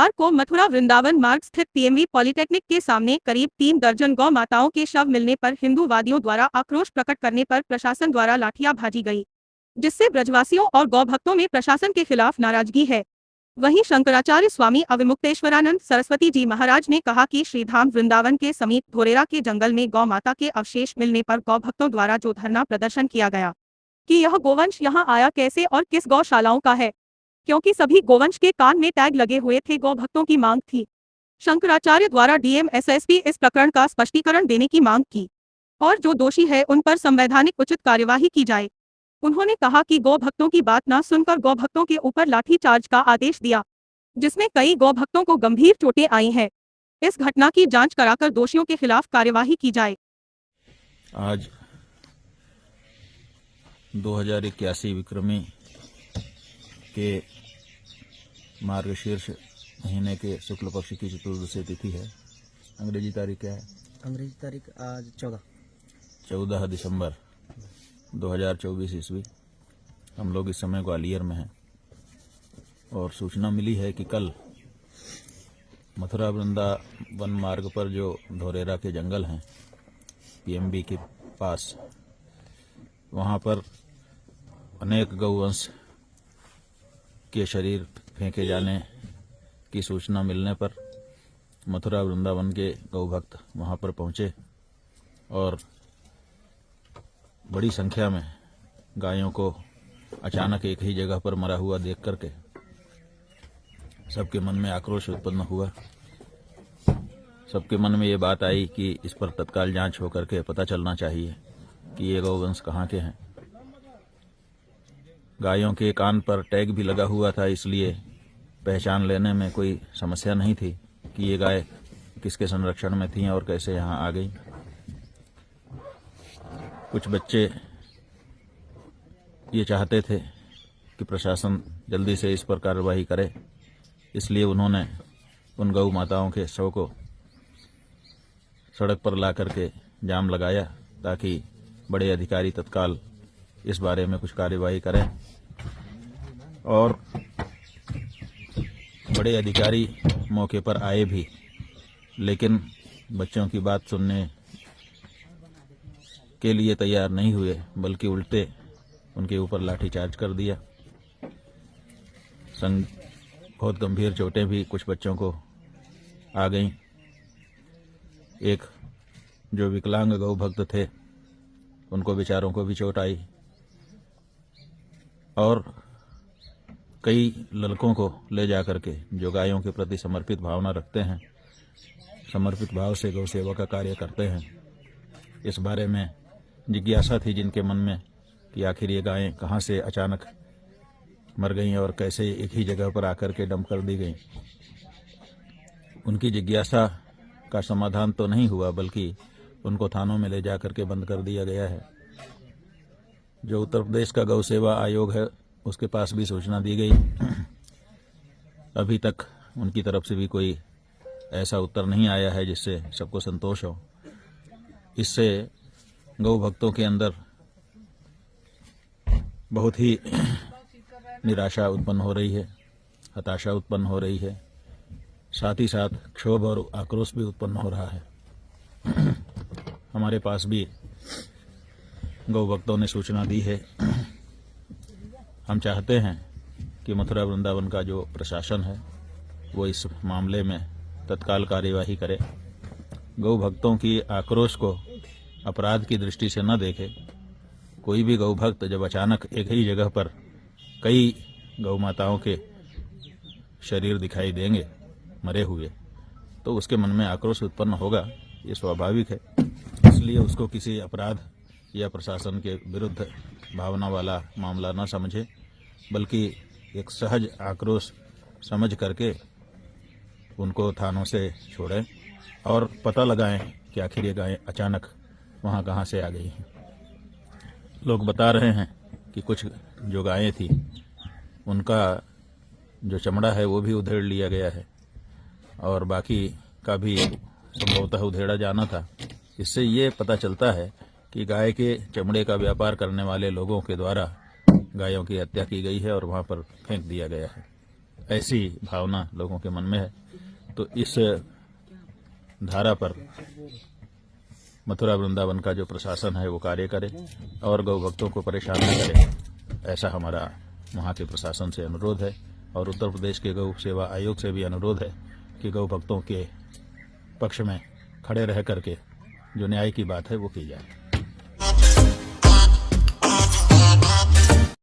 बुधवार को मथुरा वृंदावन मार्ग स्थित पीएमवी पॉलिटेक्निक के सामने करीब 3 दर्जन गौ माताओं के शव मिलने पर हिंदूवादियों द्वारा आक्रोश प्रकट करने पर प्रशासन द्वारा लाठियां भाजी गई, जिससे ब्रजवासियों और गौ भक्तों में प्रशासन के खिलाफ नाराजगी है। वहीं शंकराचार्य स्वामी अविमुक्तेश्वरानंद सरस्वती जी महाराज ने कहा कि श्रीधाम वृंदावन के समीप धोरेरा के जंगल में गौ माता के अवशेष मिलने पर गौ भक्तों द्वारा जो धरना प्रदर्शन किया गया कि यह गोवंश यहां आया कैसे और किस गौशालाओं का है, क्योंकि सभी गोवंश के कान में टैग लगे हुए थे। गौ भक्तों की मांग थी शंकराचार्य द्वारा डीएम एसएसपी इस प्रकरण का स्पष्टीकरण देने की मांग की और जो दोषी है उन पर संवैधानिक उचित कार्यवाही की जाए। उन्होंने कहा कि गौ भक्तों की बात न सुनकर गौ भक्तों के ऊपर लाठीचार्ज का आदेश दिया, जिसमें कई गौ भक्तों को गंभीर चोटें आई हैं। इस घटना की जांच कराकर दोषियों के खिलाफ कार्यवाही की जाए। आज 2081 विक्रमी के मार्गशीर्ष महीने के शुक्ल पक्ष की चतुर्दशी तिथि है। अंग्रेजी तारीख क्या है? अंग्रेजी तारीख आज 14 दिसंबर 2024 ईस्वी। हम लोग इस समय ग्वालियर में हैं और सूचना मिली है कि कल मथुरा वृंदावन मार्ग पर जो धोरेरा के जंगल हैं पीएमबी के पास, वहाँ पर अनेक गौवंश के शरीर फेंके जाने की सूचना मिलने पर मथुरा वृंदावन के गौभक्त वहाँ पर पहुँचे और बड़ी संख्या में गायों को अचानक एक ही जगह पर मरा हुआ देख करके सबके मन में आक्रोश उत्पन्न हुआ। सबके मन में ये बात आई कि इस पर तत्काल जांच होकर के पता चलना चाहिए कि ये गौवंश कहाँ के हैं। गायों के कान पर टैग भी लगा हुआ था, इसलिए पहचान लेने में कोई समस्या नहीं थी कि ये गाय किसके संरक्षण में थी और कैसे यहाँ आ गई। कुछ बच्चे ये चाहते थे कि प्रशासन जल्दी से इस पर कार्रवाई करे, इसलिए उन्होंने उन गौ माताओं के शव को सड़क पर ला करके जाम लगाया ताकि बड़े अधिकारी तत्काल इस बारे में कुछ कार्रवाई करें। और बड़े अधिकारी मौके पर आए भी, लेकिन बच्चों की बात सुनने के लिए तैयार नहीं हुए, बल्कि उल्टे उनके ऊपर लाठीचार्ज कर दिया। बहुत गंभीर चोटें भी कुछ बच्चों को आ गईं। एक जो विकलांग गौ भक्त थे उनको बेचारों को भी चोट आई और कई लड़कों को ले जा करके जो गायों के प्रति समर्पित भावना रखते हैं, समर्पित भाव से गौ सेवा का कार्य करते हैं, इस बारे में जिज्ञासा थी जिनके मन में कि आखिर ये गायें कहाँ से अचानक मर गईं और कैसे एक ही जगह पर आकर के डंप कर दी गईं। उनकी जिज्ञासा का समाधान तो नहीं हुआ, बल्कि उनको थानों में ले जा करके बंद कर दिया गया है। जो उत्तर प्रदेश का गौ सेवा आयोग है उसके पास भी सूचना दी गई। अभी तक उनकी तरफ से भी कोई ऐसा उत्तर नहीं आया है जिससे सबको संतोष हो। इससे गौ भक्तों के अंदर बहुत ही निराशा उत्पन्न हो रही है, हताशा उत्पन्न हो रही है, साथ ही साथ क्षोभ और आक्रोश भी उत्पन्न हो रहा है। हमारे पास भी गौ भक्तों ने सूचना दी है। हम चाहते हैं कि मथुरा वृंदावन का जो प्रशासन है वो इस मामले में तत्काल कार्यवाही करे। गौ भक्तों की आक्रोश को अपराध की दृष्टि से न देखे। कोई भी गौ भक्त जब अचानक एक ही जगह पर कई गौ माताओं के शरीर दिखाई देंगे मरे हुए, तो उसके मन में आक्रोश उत्पन्न होगा, ये स्वाभाविक है। इसलिए उसको किसी अपराध या प्रशासन के विरुद्ध भावना वाला मामला न समझे, बल्कि एक सहज आक्रोश समझ करके उनको थानों से छोड़ें और पता लगाएं कि आखिर ये गायें अचानक वहाँ कहाँ से आ गई हैं। लोग बता रहे हैं कि कुछ जो गायें थी उनका जो चमड़ा है वो भी उधेड़ लिया गया है और बाकी का भी संभवतः उधेड़ा जाना था। इससे ये पता चलता है कि गाय के चमड़े का व्यापार करने वाले लोगों के द्वारा गायों की हत्या की गई है और वहाँ पर फेंक दिया गया है। ऐसी भावना लोगों के मन में है, तो इस धारा पर मथुरा वृंदावन का जो प्रशासन है वो कार्य करे और गौ भक्तों को परेशान न करे, ऐसा हमारा वहाँ के प्रशासन से अनुरोध है। और उत्तर प्रदेश के गौ सेवा आयोग से भी अनुरोध है कि गौ भक्तों के पक्ष में खड़े रह करके जो न्याय की बात है वो की जाए।